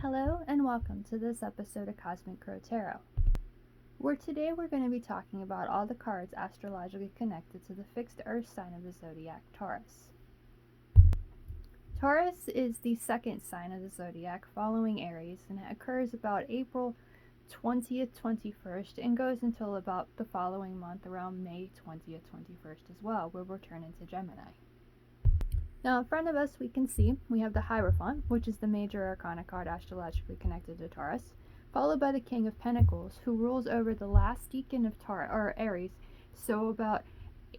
Hello and welcome to this episode of Cosmic Crow Tarot, where today we're going to be talking about all the cards astrologically connected to the fixed earth sign of the zodiac, Taurus. Taurus is the second sign of the zodiac following Aries, and it occurs about April 20th, 21st, and goes until about the following month around May 20th, 21st as well, where we'll turn into Gemini. Now in front of us we can see we have the Hierophant, which is the major arcana card astrologically connected to Taurus, followed by the King of Pentacles, who rules over the last decan of Aries, so about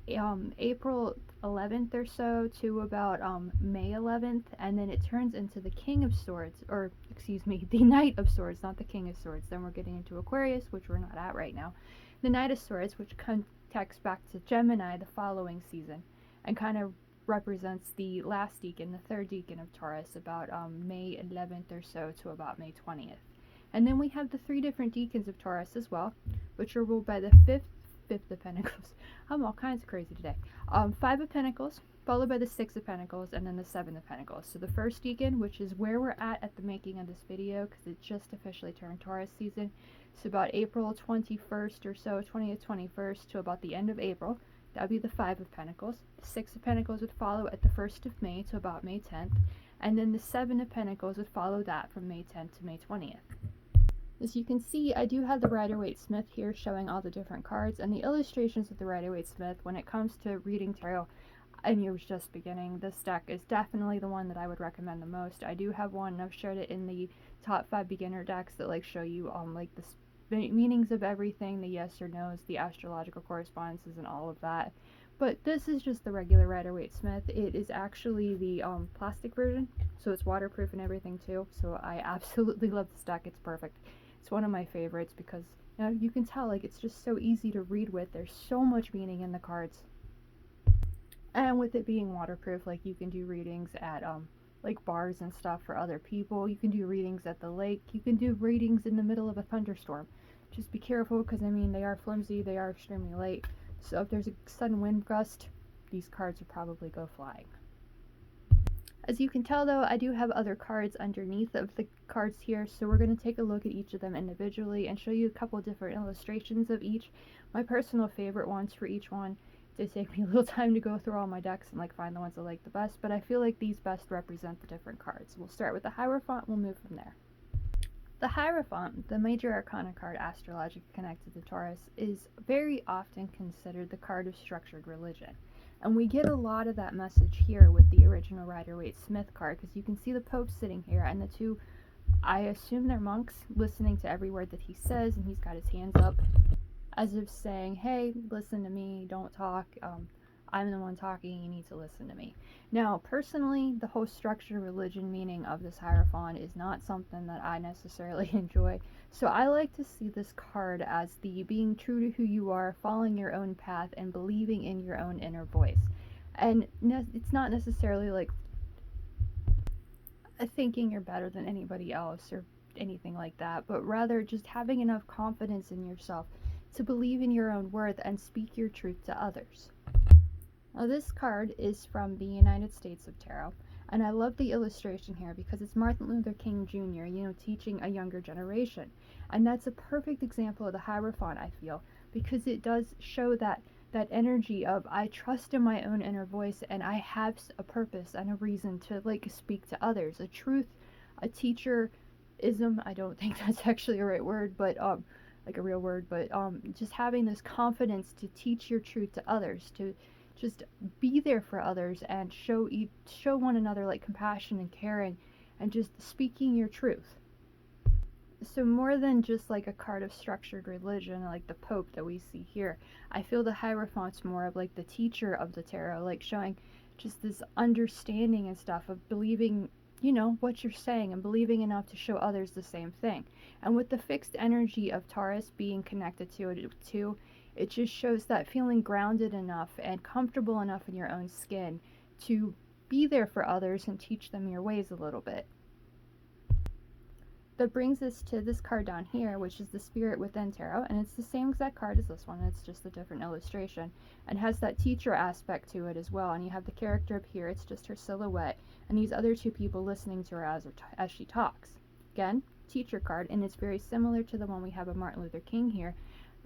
April 11th or so to about May 11th, and then it turns into the King of Swords, or excuse me, the Knight of Swords, not the King of Swords. Then we're getting into Aquarius, which we're not at right now. The Knight of Swords, which connects back to Gemini the following season, and kind of represents the last decan, the third decan of Taurus, about May 11th or so to about May 20th. And then we have the three different decans of Taurus as well, which are ruled by the fifth of Pentacles. I'm all kinds of crazy today. Five of Pentacles, followed by the Six of Pentacles, and then the Seven of Pentacles. So the first decan, which is where we're at the making of this video, because it just officially turned Taurus season. So about April 21st or so, 20th, 21st to about the end of April. That would be the Five of Pentacles. The Six of Pentacles would follow at the 1st of May to about May 10th. And then the Seven of Pentacles would follow that from May 10th to May 20th. As you can see, I do have the Rider-Waite-Smith here showing all the different cards. And the illustrations of the Rider-Waite-Smith, when it comes to reading tarot, and you're just beginning, this deck is definitely the one that I would recommend the most. I do have one, and I've shared it in the top 5 beginner decks that show you the meanings of everything, the yes or no's, the astrological correspondences, and all of that. But this is just the regular Rider-Waite-Smith. It is actually the plastic version, so it's waterproof and everything too. So I absolutely love this deck. It's perfect. It's one of my favorites because you can tell it's just so easy to read with. There's so much meaning in the cards, and with it being waterproof, you can do readings at bars and stuff for other people. You can do readings at the lake. You can do readings in the middle of a thunderstorm. Just be careful because they are flimsy, they are extremely light. So if there's a sudden wind gust, these cards will probably go flying. As you can tell though, I do have other cards underneath of the cards here, so we're going to take a look at each of them individually and show you a couple different illustrations of each. My personal favorite ones for each one. It did take me a little time to go through all my decks and find the ones I like the best, but I feel like these best represent the different cards. We'll start with the Hierophant, we'll move from there. The Hierophant, the major arcana card astrologically connected to Taurus, is very often considered the card of structured religion. And we get a lot of that message here with the original Rider-Waite-Smith card, because you can see the Pope sitting here and the two, I assume they're monks, listening to every word that he says, and he's got his hands up as if saying, hey, listen to me, don't talk, I'm the one talking, you need to listen to me. Now, personally, the whole structured religion meaning of this Hierophant is not something that I necessarily enjoy, so I like to see this card as the being true to who you are, following your own path, and believing in your own inner voice. And it's not necessarily thinking you're better than anybody else or anything like that, but rather just having enough confidence in yourself to believe in your own worth and speak your truth to others. Now this card is from the United States of Tarot, and I love the illustration here because it's Martin Luther King Jr., teaching a younger generation. And that's a perfect example of the Hierophant, I feel, because it does show that energy of I trust in my own inner voice and I have a purpose and a reason to speak to others. A truth, a teacher-ism, I don't think that's actually a right word, but a real word, but just having this confidence to teach your truth to others, to just be there for others and show one another compassion and caring and just speaking your truth. So more than just a card of structured religion like the Pope that we see here, I feel the Hierophant's more of the teacher of the tarot, showing just this understanding and stuff of believing what you're saying and believing enough to show others the same thing. And with the fixed energy of Taurus being connected to it too, it just shows that feeling grounded enough and comfortable enough in your own skin to be there for others and teach them your ways a little bit. That brings us to this card down here, which is the Spirit Within Tarot, and it's the same exact card as this one, it's just a different illustration, and has that teacher aspect to it as well. And you have the character up here, it's just her silhouette, and these other two people listening to her as she talks. again, teacher card, and it's very similar to the one we have of Martin Luther King here.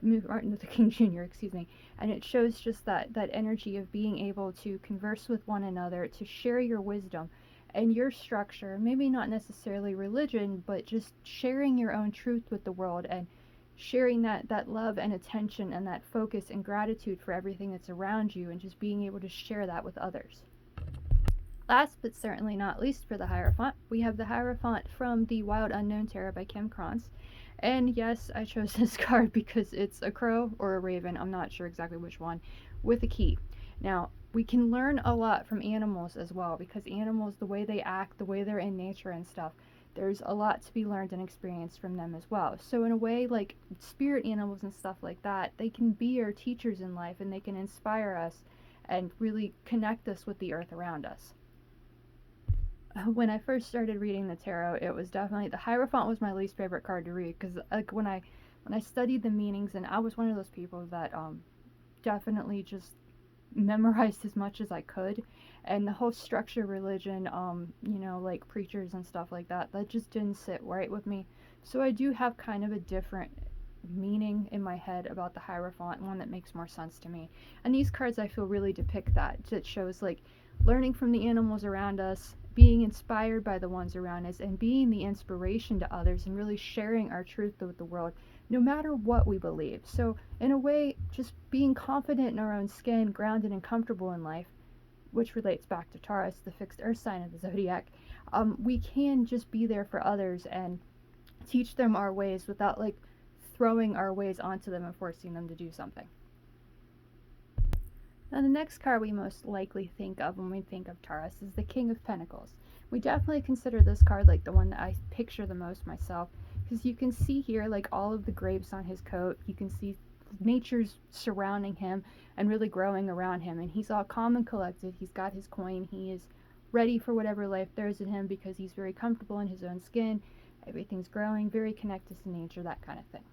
Martin Luther King Jr., excuse me, and it shows just that energy of being able to converse with one another, to share your wisdom and your structure, maybe not necessarily religion, but just sharing your own truth with the world and sharing that love and attention and that focus and gratitude for everything that's around you, and just being able to share that with others. Last but certainly not least for the Hierophant, we have the Hierophant from the Wild Unknown Tarot by Kim Krantz. And yes, I chose this card because it's a crow or a raven, I'm not sure exactly which one, with a key. Now, we can learn a lot from animals as well, because animals, the way they act, the way they're in nature and stuff, there's a lot to be learned and experienced from them as well. So in a way, like spirit animals and stuff like that, they can be our teachers in life, and they can inspire us and really connect us with the earth around us. When I first started reading the tarot, it was definitely, the Hierophant was my least favorite card to read, because like when I studied the meanings, and I was one of those people that definitely just memorized as much as I could, and the whole structure religion, you know, like preachers and stuff like that, that just didn't sit right with me. So I do have kind of a different meaning in my head about the Hierophant, one that makes more sense to me. And these cards, I feel, really depict that. It shows like learning from the animals around us, being inspired by the ones around us, and being the inspiration to others, and really sharing our truth with the world, no matter what we believe. So in a way, just being confident in our own skin, grounded and comfortable in life, which relates back to Taurus, the fixed earth sign of the zodiac. We can just be there for others and teach them our ways without like throwing our ways onto them and forcing them to do something. Now, the next card we most likely think of when we think of Taurus is the King of Pentacles. We definitely consider this card like the one that I picture the most myself, because you can see here like all of the grapes on his coat. You can see nature's surrounding him and really growing around him, and he's all calm and collected. He's got his coin. He is ready for whatever life throws at him because he's very comfortable in his own skin. Everything's growing, very connected to nature, that kind of thing.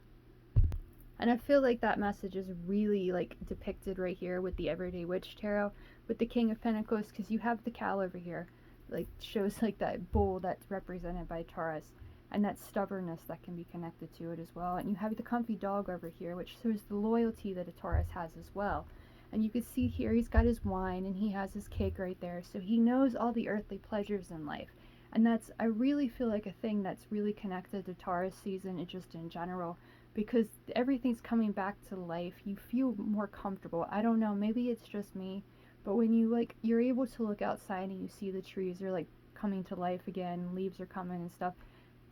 And I feel like that message is really like depicted right here with the Everyday Witch Tarot with the King of Pentacles, because you have the cow over here, like shows like that bull that's represented by Taurus, and that stubbornness that can be connected to it as well. And you have the comfy dog over here, which shows the loyalty that a Taurus has as well. And you can see here he's got his wine and he has his cake right there, so he knows all the earthly pleasures in life. And that's, I really feel like, a thing that's really connected to Taurus season and just in general, because everything's coming back to life. You feel more comfortable. I don't know, maybe it's just me, but when you like, you're able to look outside and you see the trees are like coming to life again, leaves are coming and stuff,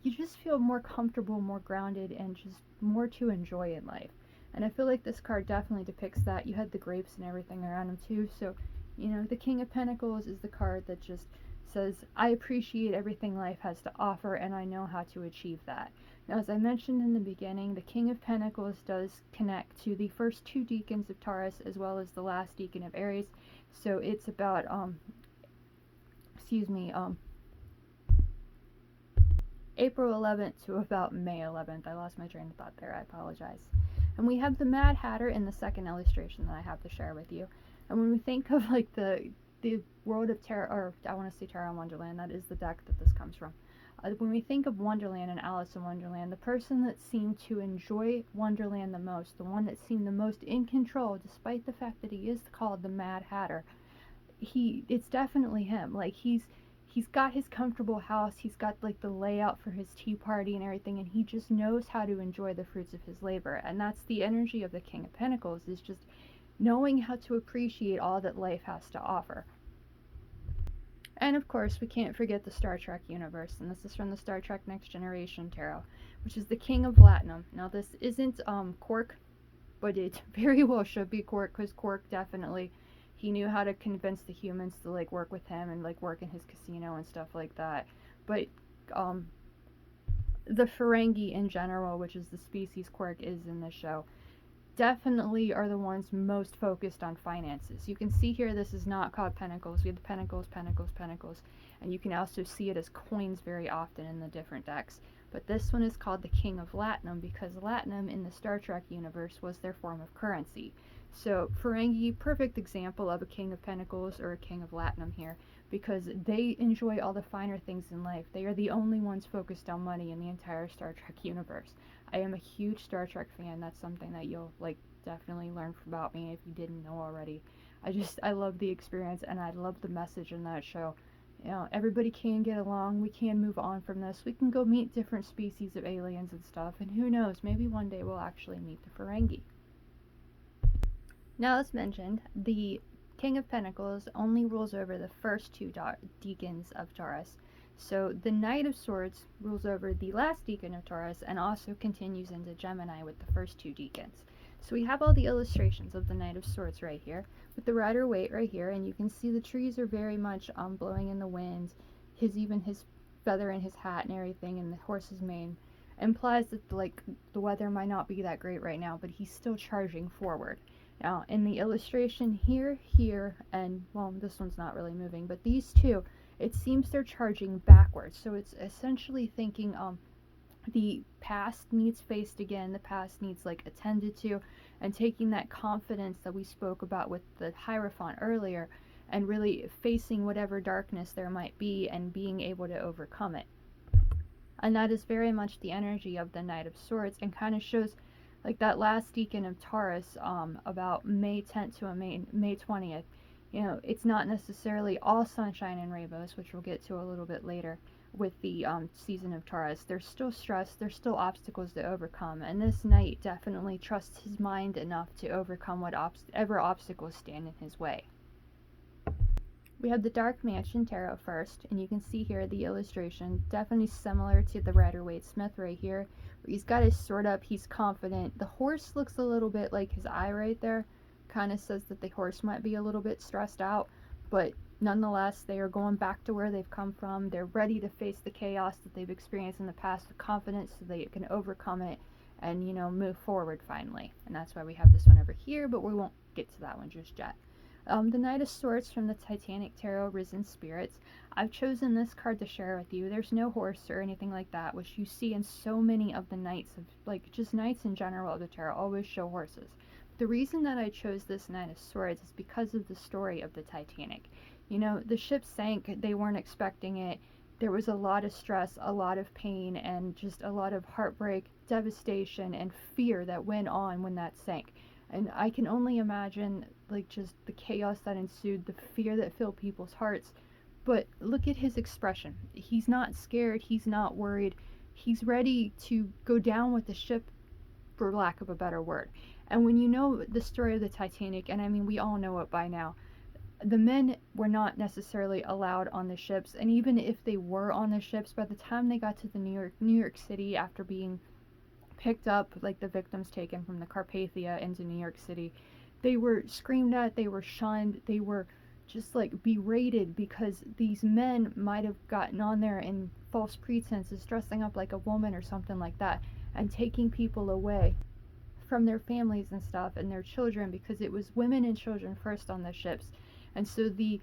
you just feel more comfortable, more grounded, and just more to enjoy in life. And I feel like this card definitely depicts that. You had the grapes and everything around him too, so you know, the King of Pentacles is the card that just says, I appreciate everything life has to offer, and I know how to achieve that. Now, as I mentioned in the beginning, the King of Pentacles does connect to the first two decans of Taurus as well as the last decan of Aries. So it's about, April 11th to about May 11th. I lost my train of thought there, I apologize. And we have the Mad Hatter in the second illustration that I have to share with you. And when we think of like the world of Tarot, or I want to say Tarot and Wonderland, that is the deck that this comes from. When we think of Wonderland and Alice in Wonderland, the person that seemed to enjoy Wonderland the most, the one that seemed the most in control, despite the fact that he is called the Mad Hatter, it's definitely him. Like he's got his comfortable house, he's got like the layout for his tea party and everything, and he just knows how to enjoy the fruits of his labor. And that's the energy of the King of Pentacles, is just knowing how to appreciate all that life has to offer. And of course, we can't forget the Star Trek universe, and this is from the Star Trek Next Generation Tarot, which is the King of Latinum. Now, this isn't Quark, but it very well should be Quark, because Quark definitely, he knew how to convince the humans to like work with him and like work in his casino and stuff like that. But the Ferengi in general, which is the species Quark is in this show, definitely are the ones most focused on finances. You can see here this is not called Pentacles. We have the Pentacles, Pentacles, Pentacles, and you can also see it as coins very often in the different decks. But this one is called the King of Latinum because Latinum in the Star Trek universe was their form of currency. So Ferengi, perfect example of a King of Pentacles or a King of Latinum here. because they enjoy all the finer things in life. They are the only ones focused on money in the entire Star Trek universe. I am a huge Star Trek fan. That's something that you'll like definitely learn about me if you didn't know already. I love the experience, and I love the message in that show. You know, everybody can get along. We can move on from this. We can go meet different species of aliens and stuff, and who knows, maybe one day we'll actually meet the Ferengi. Now, as mentioned, the King of Pentacles only rules over the first two deacons of Taurus. So the Knight of Swords rules over the last deacon of Taurus and also continues into Gemini with the first two deacons. So we have all the illustrations of the Knight of Swords right here, with the rider Waite right here, and you can see the trees are very much blowing in the wind. Even his feather in his hat and everything, and the horse's mane implies that the weather might not be that great right now, but he's still charging forward. Now, in the illustration here, and, well, this one's not really moving, but these two, it seems they're charging backwards. So it's essentially thinking the past needs faced again, the past needs, like, attended to, and taking that confidence that we spoke about with the Hierophant earlier, and really facing whatever darkness there might be and being able to overcome it. And that is very much the energy of the Knight of Swords, and kind of shows like that last deacon of Taurus, about May 10th to May 20th, you know, it's not necessarily all sunshine and rainbows, which we'll get to a little bit later with the season of Taurus. There's still stress, there's still obstacles to overcome, and this knight definitely trusts his mind enough to overcome whatever obstacles stand in his way. We have the Dark Mansion Tarot first, and you can see here the illustration, definitely similar to the Rider-Waite-Smith right here, where he's got his sword up, he's confident. The horse looks a little bit like his eye right there, kind of says that the horse might be a little bit stressed out, but nonetheless, they are going back to where they've come from. They're ready to face the chaos that they've experienced in the past with confidence so they can overcome it and, you know, move forward finally. And that's why we have this one over here, but we won't get to that one just yet. The Knight of Swords from the Titanic Tarot, Risen Spirits. I've chosen this card to share with you. There's no horse or anything like that, which you see in so many of the knights of, like, just knights in general of the tarot always show horses. The reason that I chose this Knight of Swords is because of the story of the Titanic. You know, the ship sank, they weren't expecting it. There was a lot of stress, a lot of pain, and just a lot of heartbreak, devastation, and fear that went on when that sank. And I can only imagine, like, just the chaos that ensued, the fear that filled people's hearts. But look at his expression. He's not scared, he's not worried. He's ready to go down with the ship, for lack of a better word. And when you know the story of the Titanic, and I mean, we all know it by now, the men were not necessarily allowed on the ships, and even if they were on the ships, by the time they got to the New York City after being picked up, like the victims taken from the Carpathia into New York City, they were screamed at, they were shunned, they were just like berated because these men might have gotten on there in false pretenses, dressing up like a woman or something like that, and taking people away from their families and stuff and their children, because it was women and children first on the ships. And so the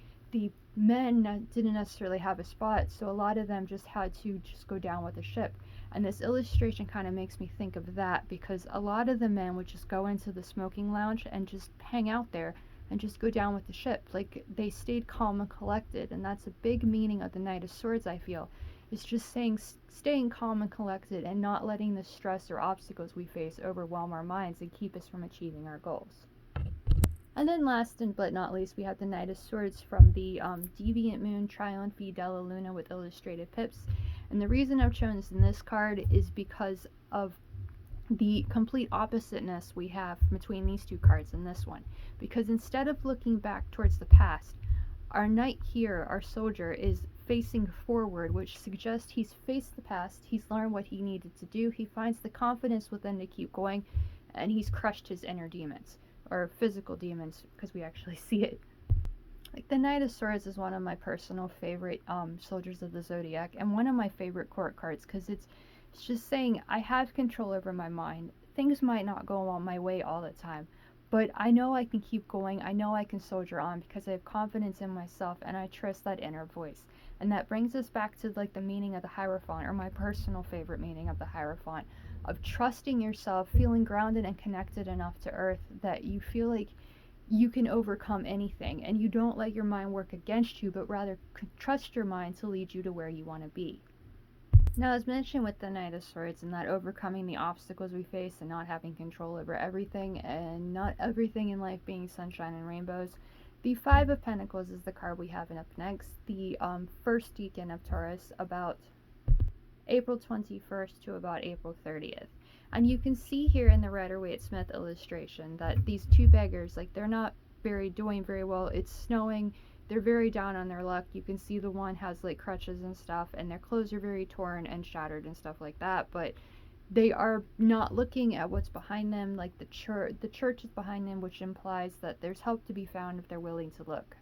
men didn't necessarily have a spot, so a lot of them just had to just go down with the ship. And this illustration kind of makes me think of that, because a lot of the men would just go into the smoking lounge and just hang out there and just go down with the ship. Like, they stayed calm and collected, and that's a big meaning of the Knight of Swords, I feel. It's just staying calm and collected and not letting the stress or obstacles we face overwhelm our minds and keep us from achieving our goals. And then last but not least, we have the Knight of Swords from the Deviant Moon, Trionfi, Della Luna with illustrated pips. And the reason I've chosen this card is because of the complete oppositeness we have between these two cards and this one. Because instead of looking back towards the past, our knight here, our soldier, is facing forward, which suggests he's faced the past, he's learned what he needed to do, he finds the confidence within to keep going, and he's crushed his inner demons, or physical demons, because we actually see it. Like, the Knight of Swords is one of my personal favorite soldiers of the Zodiac, and one of my favorite court cards, because it's just saying I have control over my mind. Things might not go on my way all the time, but I know I can keep going, I know I can soldier on, because I have confidence in myself, and I trust that inner voice. And that brings us back to, like, the meaning of the Hierophant, or my personal favorite meaning of the Hierophant, of trusting yourself, feeling grounded and connected enough to Earth that you feel like you can overcome anything, and you don't let your mind work against you, but rather trust your mind to lead you to where you want to be. Now, as mentioned with the Knight of Swords, and that overcoming the obstacles we face and not having control over everything, and not everything in life being sunshine and rainbows, the Five of Pentacles is the card we have up next, the first decan of Taurus, about April 21st to about April 30th. And you can see here in the Rider-Waite-Smith illustration that these two beggars, like, they're not doing very well. It's snowing. They're very down on their luck. You can see the one has like crutches and stuff, and their clothes are very torn and shattered and stuff like that, but they are not looking at what's behind them. Like, the church is behind them, which implies that there's help to be found if they're willing to look.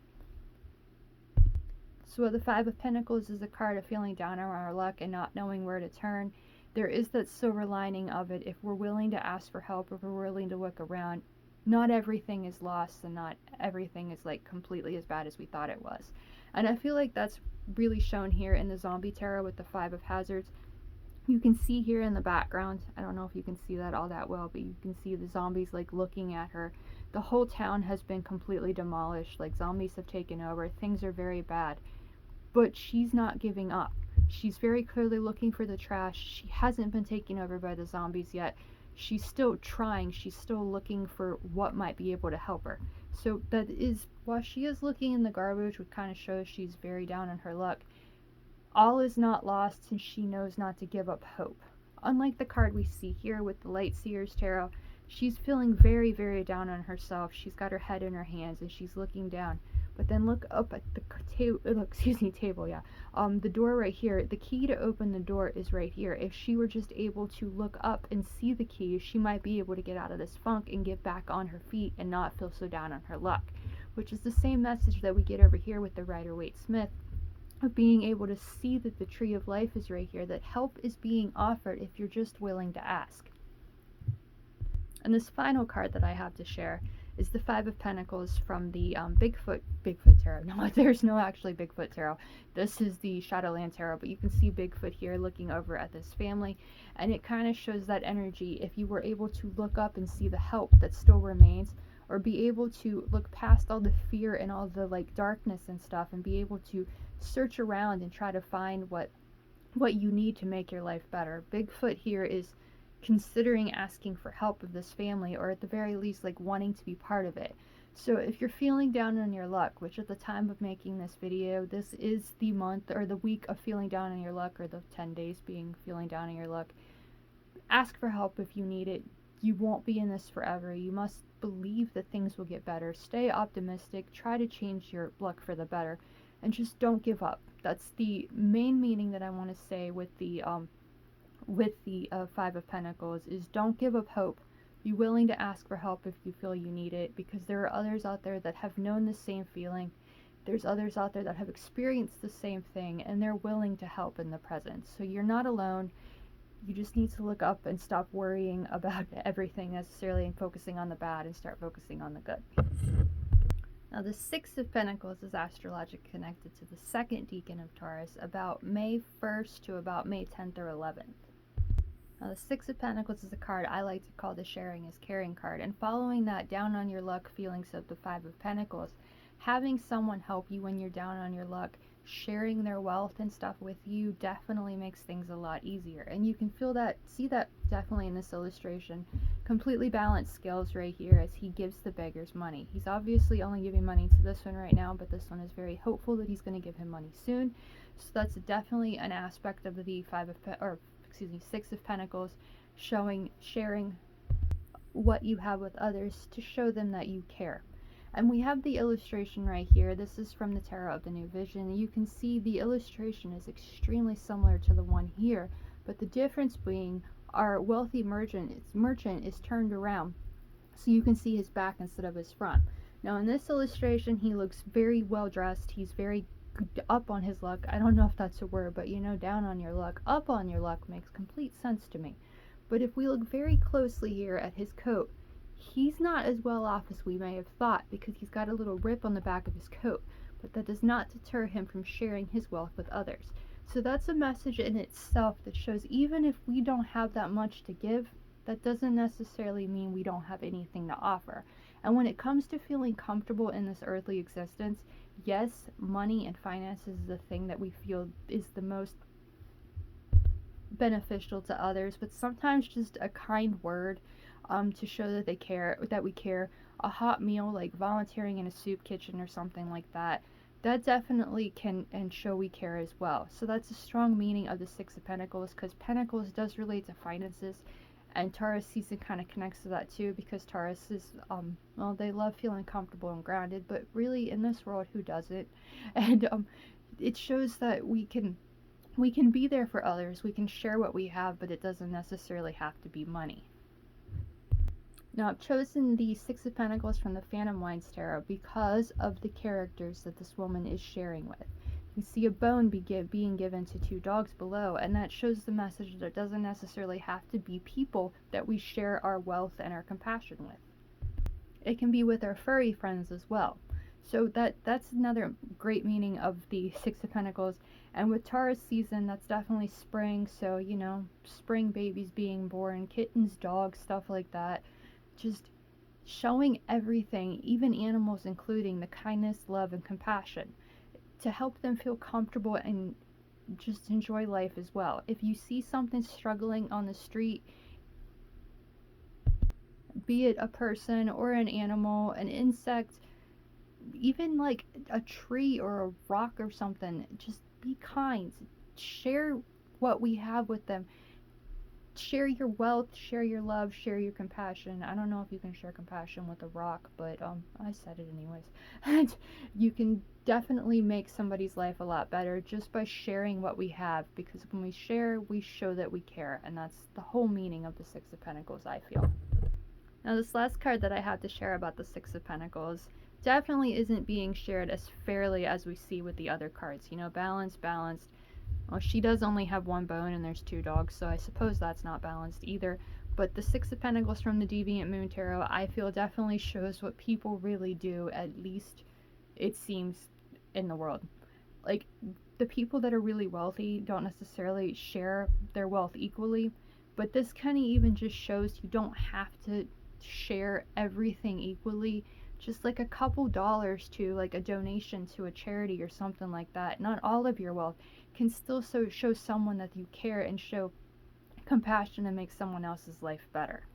So the Five of Pentacles is a card of feeling down on our luck and not knowing where to turn. There is that silver lining of it. If we're willing to ask for help, if we're willing to look around, not everything is lost, and not everything is like completely as bad as we thought it was. And I feel like that's really shown here in the Zombie Tarot with the Five of Hazards. You can see here in the background, I don't know if you can see that all that well, but you can see the zombies like looking at her. The whole town has been completely demolished. Like, zombies have taken over. Things are very bad. But she's not giving up. She's very clearly looking for the trash. She hasn't been taken over by the zombies yet. She's still trying. She's still looking for what might be able to help her. So that is, while she is looking in the garbage, which kind of shows she's very down on her luck, all is not lost, and she knows not to give up hope. Unlike the card we see here with the Light Seers Tarot, she's feeling very, very down on herself. She's got her head in her hands and she's looking down. But then look up at the table, yeah. The door right here, the key to open the door is right here. If she were just able to look up and see the key, she might be able to get out of this funk and get back on her feet and not feel so down on her luck. Which is the same message that we get over here with the Rider-Waite-Smith, of being able to see that the tree of life is right here, that help is being offered if you're just willing to ask. And this final card that I have to share is the Five of Pentacles from the Bigfoot Tarot. No, there's no actually Bigfoot Tarot. This is the Shadowland Tarot, but you can see Bigfoot here looking over at this family, and it kind of shows that energy. If you were able to look up and see the help that still remains, or be able to look past all the fear and all the like darkness and stuff, and be able to search around and try to find what you need to make your life better. Bigfoot here is considering asking for help of this family, or at the very least like wanting to be part of it. So if you're feeling down on your luck, which at the time of making this video, this is the month or the week of feeling down on your luck, or the 10 days being feeling down on your luck, ask for help if you need it. You won't be in this forever. You must believe that things will get better. Stay optimistic. Try to change your luck for the better, and just don't give up. That's the main meaning that I want to say with the Five of Pentacles, is don't give up hope. Be willing to ask for help if you feel you need it, because there are others out there that have known the same feeling. There's others out there that have experienced the same thing, and they're willing to help in the present. So you're not alone. You just need to look up and stop worrying about everything necessarily and focusing on the bad, and start focusing on the good. Now, the Six of Pentacles is astrologically connected to the second decan of Taurus, about May 1st to about May 10th or 11th. Now, the Six of Pentacles is a card I like to call the sharing is caring card, and following that down on your luck feelings of the Five of Pentacles, having someone help you when you're down on your luck, sharing their wealth and stuff with you, definitely makes things a lot easier. And you can see that definitely in this illustration. Completely balanced scales right here as he gives the beggars money. He's obviously only giving money to this one right now, but this one is very hopeful that he's going to give him money soon. So that's definitely an aspect of the Six of Pentacles, sharing what you have with others to show them that you care. And we have the illustration right here. This is from the Tarot of the New Vision. You can see the illustration is extremely similar to the one here, but the difference being our wealthy merchant is turned around, so you can see his back instead of his front. Now in this illustration, he looks very well dressed. He's very up on his luck. I don't know if that's a word, but down on your luck, up on your luck makes complete sense to me. But if we look very closely here at his coat, he's not as well off as we may have thought, because he's got a little rip on the back of his coat, but that does not deter him from sharing his wealth with others. So that's a message in itself that shows even if we don't have that much to give, that doesn't necessarily mean we don't have anything to offer. And when it comes to feeling comfortable in this earthly existence, yes, money and finances is the thing that we feel is the most beneficial to others, but sometimes just a kind word to show that they care, that we care, a hot meal like volunteering in a soup kitchen or something like that, that definitely can and show we care as well. So that's a strong meaning of the Six of Pentacles, because Pentacles does relate to finances, and Taurus season kind of connects to that too, because Taurus is well, they love feeling comfortable and grounded, but really in this world, who doesn't? And it shows that we can be there for others, we can share what we have, but it doesn't necessarily have to be money. Now, I've chosen the Six of Pentacles from the Phantomwise Tarot because of the characters that this woman is sharing with. You see a bone being given to two dogs below, and that shows the message that it doesn't necessarily have to be people that we share our wealth and our compassion with. It can be with our furry friends as well. So that's another great meaning of the Six of Pentacles. And with Taurus season, that's definitely spring. So, you know, spring babies being born, kittens, dogs, stuff like that. Just showing everything, even animals, including the kindness, love, and compassion, to help them feel comfortable and just enjoy life as well. If you see something struggling on the street, be it a person or an animal, an insect, even like a tree or a rock or something, just be kind. Share what we have with them. Share your wealth, share your love, share your compassion. I don't know if you can share compassion with a rock, but I said it anyways. And you can definitely make somebody's life a lot better just by sharing what we have, because when we share, we show that we care, and that's the whole meaning of the Six of Pentacles, I feel. Now, this last card that I have to share about the Six of Pentacles definitely isn't being shared as fairly as we see with the other cards. You know, balanced. Well, she does only have one bone and there's two dogs, so I suppose that's not balanced either. But the Six of Pentacles from the Deviant Moon Tarot, I feel definitely shows what people really do, at least it seems, in the world. Like, the people that are really wealthy don't necessarily share their wealth equally, but this kind of even just shows you don't have to share everything equally. Just like a couple dollars to like a donation to a charity or something like that, not all of your wealth, can still show someone that you care and show compassion and make someone else's life better.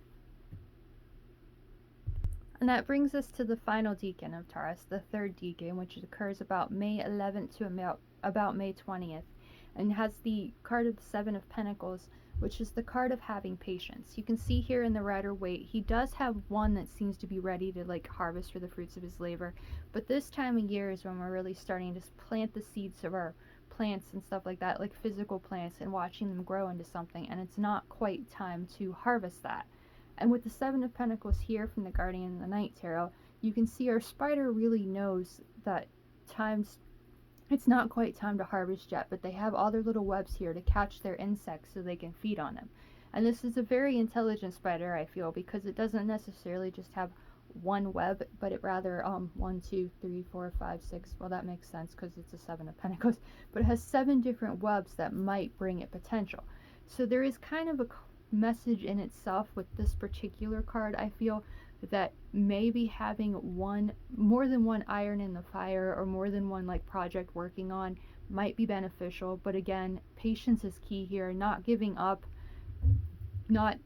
And that brings us to the final decan of Taurus, the third decan, which occurs about May 11th to about May 20th, and has the card of the Seven of Pentacles, which is the card of having patience. You can see here in the Rider Waite, he does have one that seems to be ready to like harvest for the fruits of his labor, but this time of year is when we're really starting to plant the seeds of our plants and stuff like that, like physical plants, and watching them grow into something, and it's not quite time to harvest that. And with the Seven of Pentacles here from the Guardian of the Night Tarot, you can see our spider really knows that it's not quite time to harvest yet, but they have all their little webs here to catch their insects so they can feed on them. And this is a very intelligent spider, I feel, because it doesn't necessarily just have one web, but it rather 1, 2, 3, 4, 5, 6, well, that makes sense because it's a Seven of Pentacles, but it has 7 different webs that might bring it potential. So there is kind of a message in itself with this particular card, I feel, that maybe having more than one iron in the fire, or more than one like project working on, might be beneficial. But again, patience is key here, not giving up, not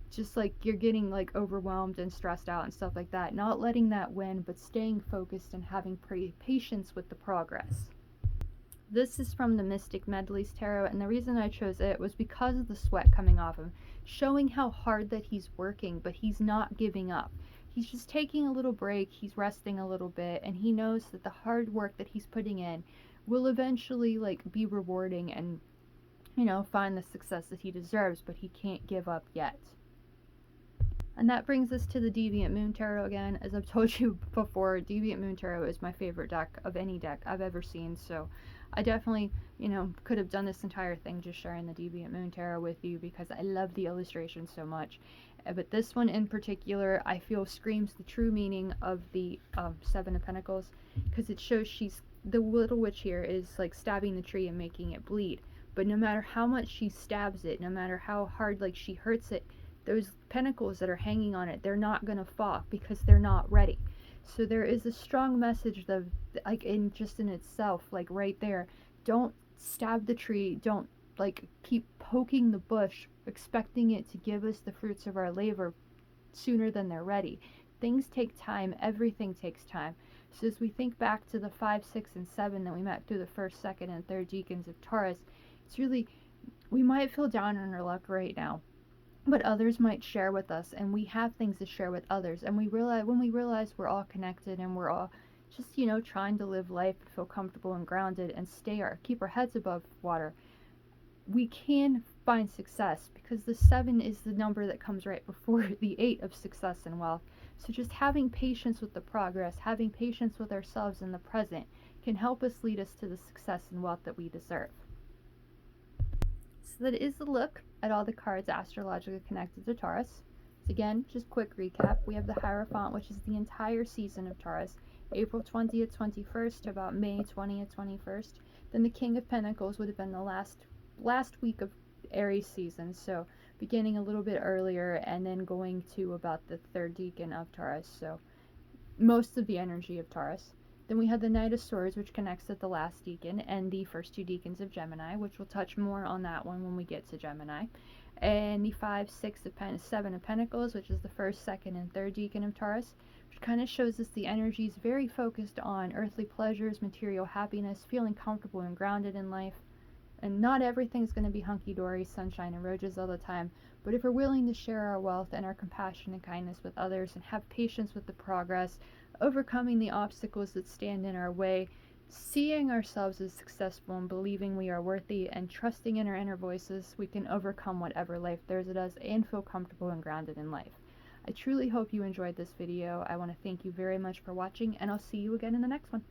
just like you're getting like overwhelmed and stressed out and stuff like that, not letting that win, but staying focused and having patience with the progress. This is from the Mystic Medleys Tarot, and the reason I chose it was because of the sweat coming off him, showing how hard that he's working, but he's not giving up. He's just taking a little break, he's resting a little bit, and he knows that the hard work that he's putting in will eventually like be rewarding and, you know, find the success that he deserves, but he can't give up yet. And that brings us to the Deviant Moon Tarot again. As I've told you before, Deviant Moon Tarot is my favorite deck of any deck I've ever seen, so I definitely, you know, could have done this entire thing just sharing the Deviant Moon Tarot with you because I love the illustration so much. But this one in particular, I feel screams the true meaning of the Seven of Pentacles, because it shows the little witch here is like stabbing the tree and making it bleed. But no matter how much she stabs it, no matter how hard like she hurts it, those pentacles that are hanging on it, they're not going to fall because they're not ready. So there is a strong message of, like, in just in itself, like right there, don't stab the tree, don't like keep poking the bush expecting it to give us the fruits of our labor sooner than they're ready. Things take time, everything takes time. So as we think back to the 5, 6, and 7 that we met through the first, second, and third decans of Taurus, it's really, we might feel down on our luck right now, but others might share with us, and we have things to share with others, and we realize, when we realize we're all connected and we're all just, you know, trying to live life and feel comfortable and grounded and keep our heads above water, we can find success, because the 7 is the number that comes right before the 8 of success and wealth. So just having patience with the progress, having patience with ourselves in the present, can help us lead us to the success and wealth that we deserve. So that is the look at all the cards astrologically connected to Taurus. So again, just quick recap. We have the Hierophant, which is the entire season of Taurus, April 20th, 21st to about May 20th, 21st. Then the King of Pentacles would have been the last week of Aries season, so beginning a little bit earlier and then going to about the third decan of Taurus, so most of the energy of Taurus. Then we have the Knight of Swords, which connects with the last decan and the first 2 decans of Gemini, which we'll touch more on that one when we get to Gemini. And the 5, 6, 7 of Pentacles, which is the first, second, and third decan of Taurus, which kind of shows us the energy is very focused on earthly pleasures, material happiness, feeling comfortable and grounded in life. And not everything's going to be hunky-dory, sunshine and roses all the time, but if we're willing to share our wealth and our compassion and kindness with others and have patience with the progress, overcoming the obstacles that stand in our way, seeing ourselves as successful and believing we are worthy, and trusting in our inner voices, we can overcome whatever life throws at us and feel comfortable and grounded in life. I truly hope you enjoyed this video. I want to thank you very much for watching, and I'll see you again in the next one.